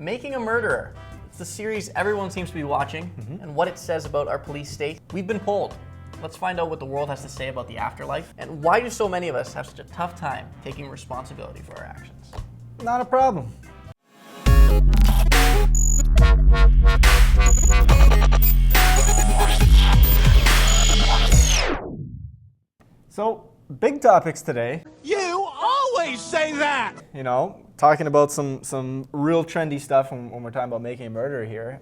Making a Murderer. It's the series everyone seems to be watching and what it says about our police state. We've been polled. Let's find out what the world has to say about the afterlife and why do so many of us have such a tough time taking responsibility for our actions. Not a problem. So, big topics today. You always say that! You know, talking about some real trendy stuff when we're talking about making a murderer here.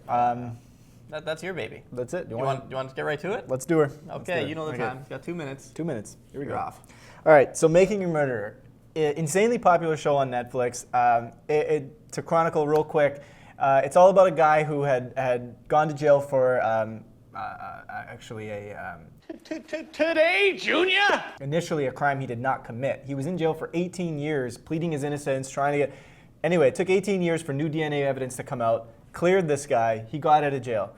That's your baby. That's it. Do you want to get right to it? Let's do her. Okay, you know the time. You've got 2 minutes. 2 minutes. Here we go. You're off. All right, so Making a Murderer. Insanely popular show on Netflix. To chronicle real quick, it's all about a guy who had gone to jail for Today, Junior? initially a crime he did not commit. He was in jail for 18 years, pleading his innocence, trying to get... Anyway, it took 18 years for new DNA evidence to come out, cleared this guy, he got out of jail.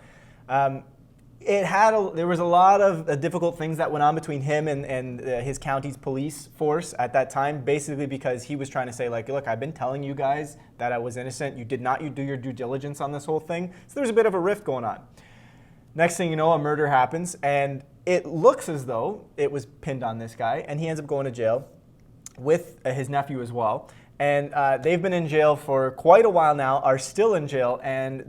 There was a lot of difficult things that went on between him and his county's police force at that time, basically because he was trying to say, like, look, I've been telling you guys that I was innocent. You did not do your due diligence on this whole thing. So there's a bit of a rift going on. Next thing you know, a murder happens, and it looks as though it was pinned on this guy, and he ends up going to jail with his nephew as well. And they've been in jail for quite a while now, are still in jail, and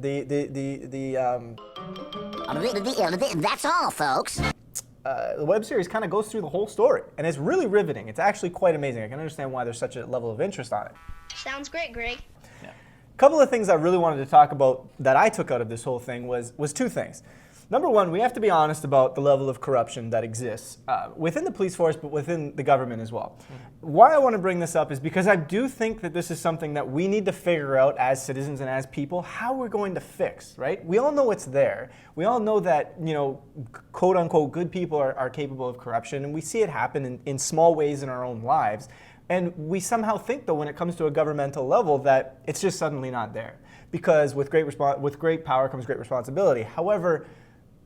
That's all, folks. the web series kind of goes through the whole story, and it's really riveting. It's actually quite amazing. I can understand why there's such a level of interest on it. Sounds great, Greg. A couple of things I really wanted to talk about that I took out of this whole thing was two things. Number one, we have to be honest about the level of corruption that exists within the police force, but within the government as well. Why I want to bring this up is because I do think that this is something that we need to figure out as citizens and as people, how we're going to fix, right? We all know it's there. We all know that, you know, quote unquote, good people are capable of corruption, and we see it happen in small ways in our own lives. And we somehow think, though, when it comes to a governmental level, that it's just suddenly not there. Because with great power comes great responsibility. However,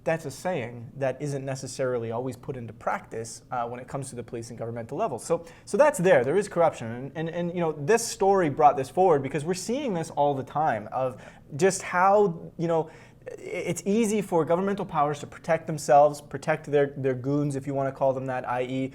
that's a saying that isn't necessarily always put into practice when it comes to the police and governmental level. So that's there. There is corruption. And you know, this story brought this forward because we're seeing this all the time of just how, you know, it's easy for governmental powers to protect themselves, protect their goons, if you want to call them that, i.e.,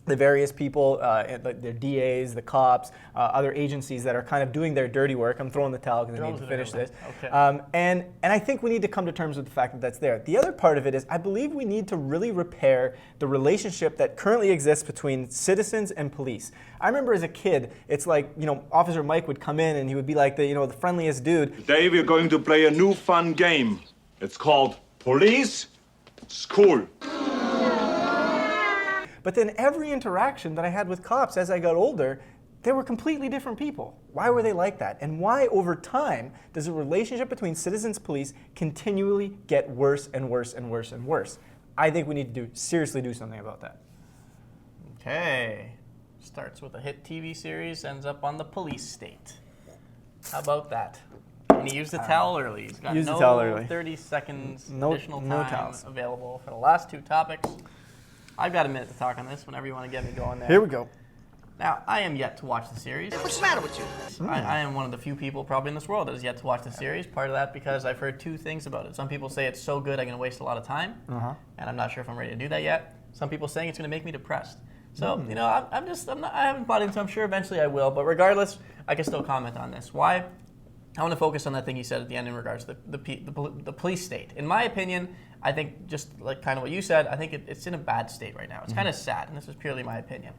the various people, their DAs, the cops, other agencies that are kind of doing their dirty work. I'm throwing the towel because I need to finish this. Okay. And I think we need to come to terms with the fact that that's there. The other part of it is I believe we need to really repair the relationship that currently exists between citizens and police. I remember as a kid, it's like, you know, Officer Mike would come in and he would be like the friendliest dude. Today we're going to play a new fun game. It's called Police School. But then every interaction that I had with cops as I got older, they were completely different people. Why were they like that? And why, over time, does the relationship between citizens and police continually get worse and worse and worse and worse? I think we need to seriously do something about that. Okay. Starts with a hit TV series, ends up on the police state. How about that? And he used the towel early. He's got Used the towel early. 30 seconds No additional time towels. available for the last two topics. I've got a minute to talk on this whenever you want to get me going there. Here we go. Now, I am yet to watch the series. What's the matter with you? I am one of the few people probably in this world that has yet to watch the series. Part of that because I've heard two things about it. Some people say it's so good I'm going to waste a lot of time, and I'm not sure if I'm ready to do that yet. Some people saying it's going to make me depressed. So, you know, I haven't bought into it. I'm sure eventually I will, but regardless, I can still comment on this. Why? I want to focus on that thing you said at the end in regards to the police state. In my opinion, I think just like kind of what you said, I think it's in a bad state right now. It's kind of sad, and this is purely my opinion.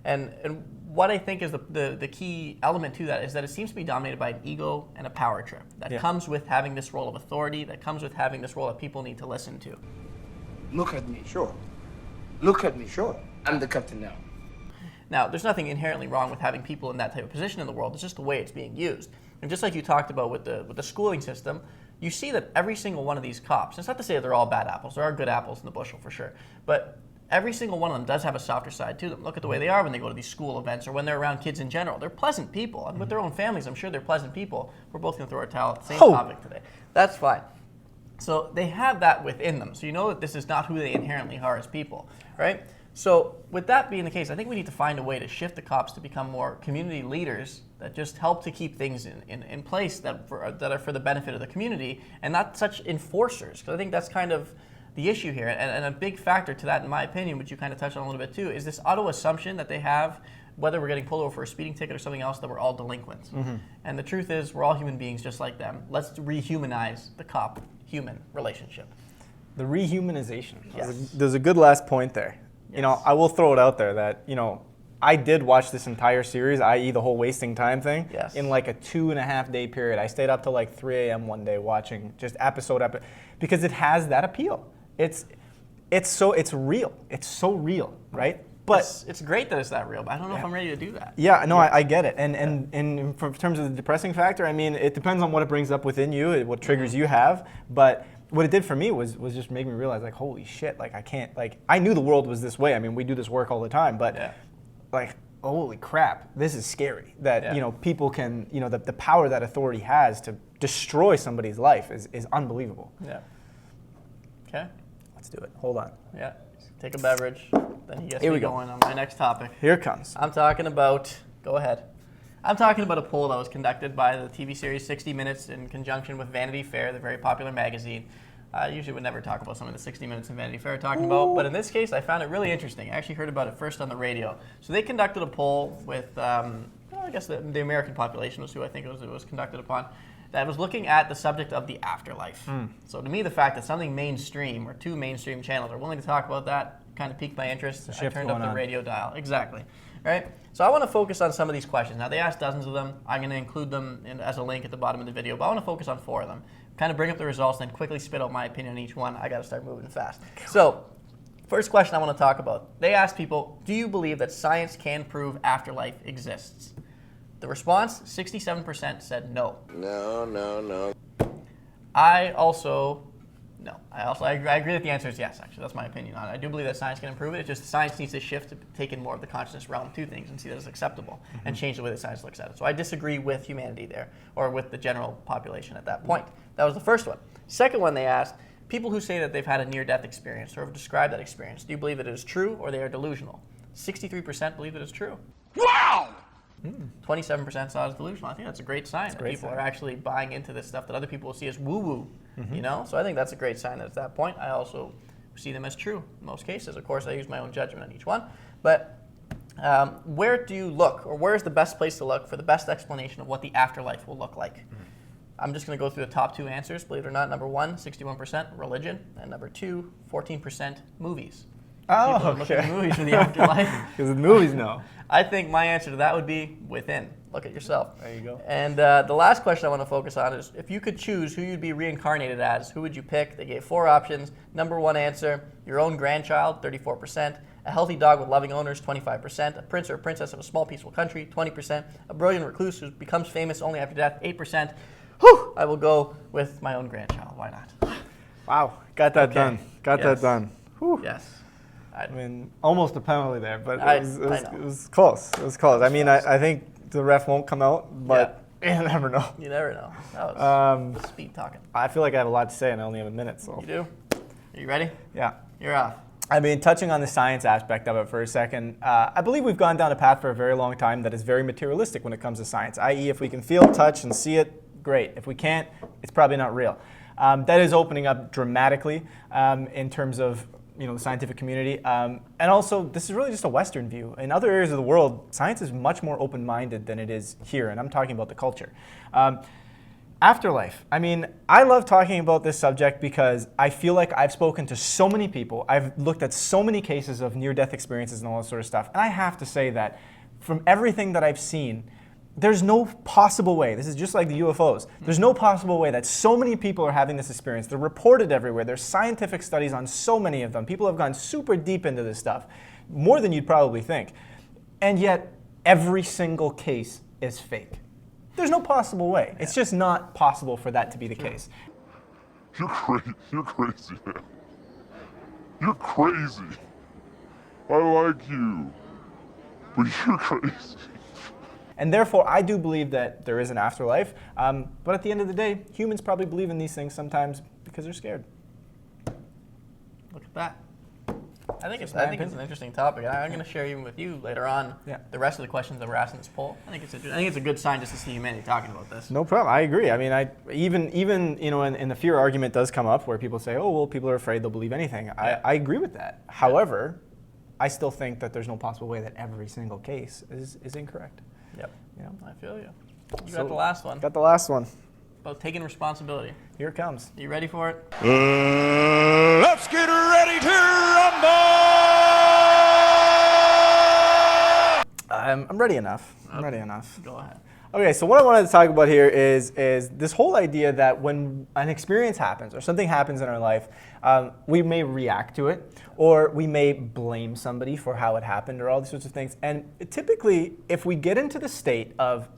And what I think is the key element to that is that it seems to be dominated by an ego and a power trip that comes with having this role of authority, that comes with having this role that people need to listen to. Look at me. Sure. Look at me. Sure. I'm the captain now. Now, there's nothing inherently wrong with having people in that type of position in the world. It's just the way it's being used. And just like you talked about with the schooling system, you see that every single one of these cops, it's not to say that they're all bad apples, there are good apples in the bushel for sure, but every single one of them does have a softer side to them. Look at the way they are when they go to these school events or when they're around kids in general. They're pleasant people, and with their own families, I'm sure they're pleasant people. We're both going to throw our towel at the same topic today. That's fine. So they have that within them, so you know that this is not who they inherently are as people, right? So with that being the case, I think we need to find a way to shift the cops to become more community leaders that just help to keep things in place that are for the benefit of the community and not such enforcers. Because I think that's kind of the issue here. And a big factor to that, in my opinion, which you kind of touched on a little bit too, is this auto assumption that they have, whether we're getting pulled over for a speeding ticket or something else, that we're all delinquents. And the truth is, we're all human beings just like them. Let's rehumanize the cop-human relationship. The rehumanization. Yes. There's a good last point there. You know, Yes. I will throw it out there that, you know, I did watch this entire series, i.e. the whole wasting time thing, Yes. in like a 2.5 day period. I stayed up till like 3 a.m. one day watching just episode, because it has that appeal. It's real. It's so real, right? But It's great that it's that real, but I don't know if I'm ready to do that. yeah, no, I get it. And in terms of the depressing factor, I mean, it depends on what it brings up within you, what triggers you have. But what it did for me was just make me realize, like, holy shit, like, I can't, like, I knew the world was this way. I mean, we do this work all the time, but like, holy crap, this is scary. That, you know, people can, you know, the power that authority has to destroy somebody's life is unbelievable. Yeah. Okay. Let's do it. Hold on. Yeah. Take a beverage. Then he gets Here me we go. going on my next topic. Here it comes. I'm talking about, go ahead. I'm talking about a poll that was conducted by the TV series 60 Minutes in conjunction with Vanity Fair, the very popular magazine. I usually would never talk about some of the 60 Minutes in Vanity Fair are talking about, but in this case, I found it really interesting. I actually heard about it first on the radio. So they conducted a poll with, I guess the American population was who I think it was conducted upon, that was looking at the subject of the afterlife. So to me, the fact that something mainstream or two mainstream channels are willing to talk about that kind of piqued my interest. I turned up the radio dial. Exactly. Right? So I want to focus on some of these questions. Now, they asked dozens of them. I'm going to include them as a link at the bottom of the video, but I want to focus on 4 of them. Kind of bring up the results, then quickly spit out my opinion on each one. I got to start moving fast. So, first question I want to talk about. They asked people, do you believe that science can prove afterlife exists? The response, 67% said no. No. I agree that the answer is yes, actually. That's my opinion on it. I do believe that science can improve it. It's just science needs to shift to take in more of the consciousness realm to things and see that it's acceptable and change the way that science looks at it. So I disagree with humanity there, or with the general population at that point. That was the first one. Second one, they asked, people who say that they've had a near-death experience or have described that experience, do you believe that it is true or they are delusional? 63% believe that it's true. Wow! 27% saw it as delusional. I think that's a great sign that people are actually buying into this stuff that other people will see as woo-woo, you know? So I think that's a great sign at that point. I also see them as true in most cases. Of course, I use my own judgment on each one. But where do you look, or where's the best place to look for the best explanation of what the afterlife will look like? I'm just going to go through the top 2 answers, believe it or not. Number 1, 61% religion, and number 2, 14% movies. Oh, People are looking at movies for the afterlife. Because the movies know. I think my answer to that would be within. Look at yourself. There you go. And the last question I want to focus on is, if you could choose who you'd be reincarnated as, who would you pick? They gave 4 options. Number 1 answer, your own grandchild, 34%. A healthy dog with loving owners, 25%. A prince or a princess of a small peaceful country, 20%. A brilliant recluse who becomes famous only after death, 8%. Whew, I will go with my own grandchild. Why not? Wow, got that done. Got that done. Whew. Yes. I mean, almost a penalty there, but I it know. was close. It was close. I mean, I think the ref won't come out, but you never know. You never know. That was speed talking. I feel like I have a lot to say, and I only have a minute, so. You do? Are you ready? Yeah. You're off. I mean, touching on the science aspect of it for a second, I believe we've gone down a path for a very long time that is very materialistic when it comes to science, i.e. if we can feel, touch, and see it, great. If we can't, it's probably not real. That is opening up dramatically in terms of the scientific community. And also, this is really just a Western view. In other areas of the world, science is much more open-minded than it is here, and I'm talking about the culture. Afterlife. I mean, I love talking about this subject because I feel like I've spoken to so many people. I've looked at so many cases of near-death experiences and all that sort of stuff. And I have to say that from everything that I've seen, there's no possible way, this is just like the UFOs, there's no possible way that so many people are having this experience. They're reported everywhere. There's scientific studies on so many of them. People have gone super deep into this stuff, more than you'd probably think. And yet, every single case is fake. There's no possible way. It's just not possible for that to be the case. You're crazy, man. You're crazy. I like you, but you're crazy. And therefore, I do believe that there is an afterlife. But at the end of the day, humans probably believe in these things sometimes because they're scared. Look at that. know. I think it's Just my an opinion. interesting topic. I'm going to share even with you later on the rest of the questions that we're asked in this poll. I think it's a good sign just to see humanity talking about this. No problem. I agree. I mean, even you know, in the fear argument does come up where people say, oh, well, people are afraid they'll believe anything. I agree with that. However, I still think that there's no possible way that every single case is incorrect. Yep. You know? I feel you. You So, got the last one. Got the last one. About taking responsibility. Here it comes. Are you ready for it? Let's get ready to rumble! I'm ready enough. I'm ready enough. Go ahead. Okay, so what I wanted to talk about here is this whole idea that when an experience happens or something happens in our life, we may react to it, or we may blame somebody for how it happened, or all these sorts of things. And typically, if we get into the state of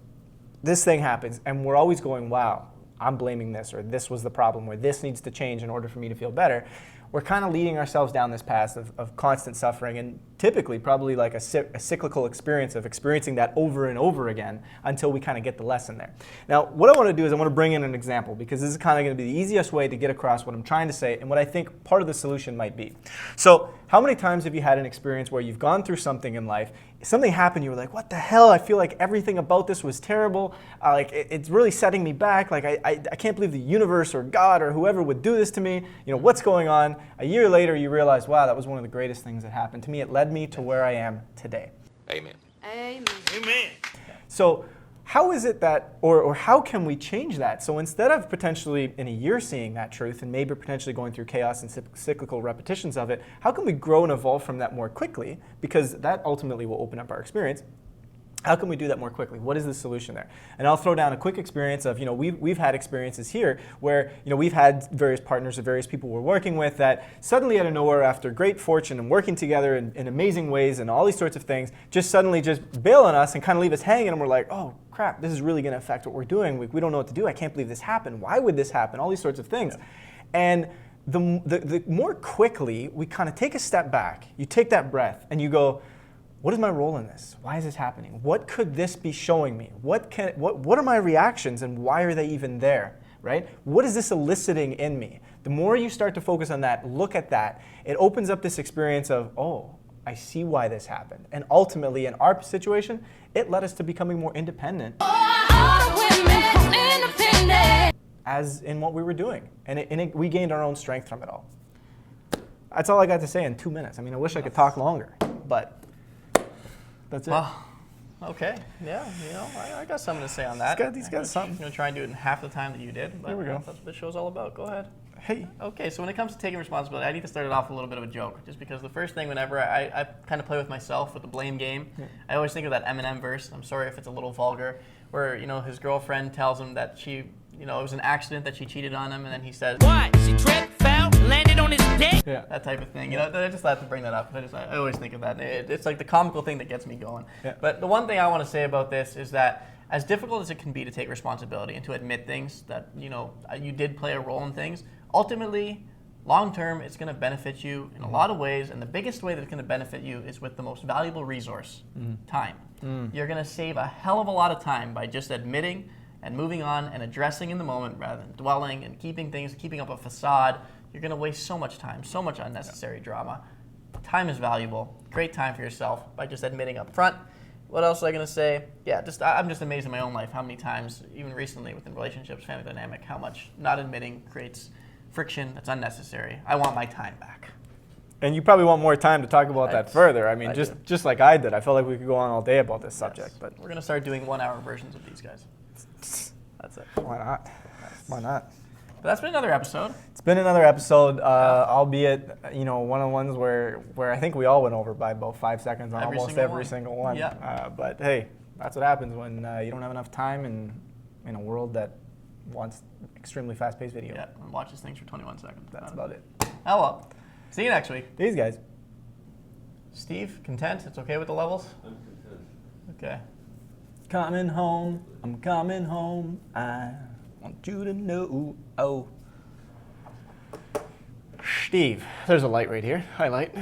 this thing happens, and we're always going, wow, I'm blaming this, or this was the problem, or this needs to change in order for me to feel better, we're kind of leading ourselves down this path of constant suffering, and typically probably like a cyclical experience of experiencing that over and over again until we kind of get the lesson there. Now, what I want to do is I want to bring in an example, because this is kind of going to be the easiest way to get across what I'm trying to say and what I think part of the solution might be. So how many times have you had an experience where you've gone through something in life, something happened, you were like, what the hell? I feel like everything about this was terrible. It's really setting me back. Like, I can't believe the universe or God or whoever would do this to me. You know, what's going on? A year later, you realize, wow, that was one of the greatest things that happened to me. It led me to where I am today. Amen. Amen. Amen. So how is it that, or how can we change that? So instead of potentially in a year seeing that truth and maybe potentially going through chaos and cyclical repetitions of it, how can we grow and evolve from that more quickly? Because that ultimately will open up our experience. How can we do that more quickly? What is the solution there? And I'll throw down a quick experience of, you know, we've had experiences here where, you know, we've had various partners or various people we're working with that suddenly out of nowhere, after great fortune and working together in amazing ways and all these sorts of things, just suddenly just bail on us and kind of leave us hanging, and we're like, oh crap, this is really going to affect what we're doing. We don't know what to do. I can't believe this happened. Why would this happen? All these sorts of things. And the more quickly we kind of take a step back, you take that breath and you go, what is my role in this? Why is this happening? What could this be showing me? What are my reactions, and why are they even there, right? What is this eliciting in me? The more you start to focus on that, look at that, it opens up this experience of, oh, I see why this happened. And ultimately, in our situation, it led us to becoming more independent. As in what we were doing. And we gained our own strength from it all. That's all I got to say in 2 minutes. I mean, I wish I could talk longer, but that's it. Well, okay. Yeah, you know, I got something to say on that. He's got something. I'm going to try and do it in half the time that you did. But Here we go. That's what the show's all about. Go ahead. Hey. Okay, so when it comes to taking responsibility, I need to start it off with a little bit of a joke, just because the first thing whenever I kind of play with myself with the blame game, I always think of that Eminem verse. I'm sorry if it's a little vulgar, where, you know, his girlfriend tells him that she, you know, it was an accident that she cheated on him, and then he says, Why? She tripped, fell, landed on his dick. Yeah. that type of thing. You know, I just had to bring that up. I always think of that. It's like the comical thing that gets me going. Yeah. But the one thing I want to say about this is that as difficult as it can be to take responsibility and to admit things that, you know, you did play a role in things, ultimately, long term, it's going to benefit you in a lot of ways, and the biggest way that it's going to benefit you is with the most valuable resource, time. You're going to save a hell of a lot of time by just admitting and moving on and addressing in the moment rather than dwelling and keeping up a facade. You're going to waste so much time, so much unnecessary drama. Time is valuable. Great time for yourself by just admitting up front. What else was I going to say? Yeah, I'm just amazed in my own life how many times, even recently within relationships, family dynamic, how much not admitting creates friction that's unnecessary. I want my time back. And you probably want more time to talk about that further. I mean, I just like I did. I felt like we could go on all day about this subject, but We're going to start doing 1 hour versions of these guys. That's it. why not? Why not? But that's been another episode. It's been another episode, albeit, you know, one of the ones where I think we all went over by about 5 seconds on almost every single one. Yeah. But hey, that's what happens when you don't have enough time in a world that wants extremely fast-paced video. Yeah, and watches things for 21 seconds. That's about it. Oh well. See you next week. These guys. Steve, content? It's okay with the levels? I'm content. Okay. Coming home, I'm coming home. I want you to know. Oh. Steve, there's a light right here. Hi, light.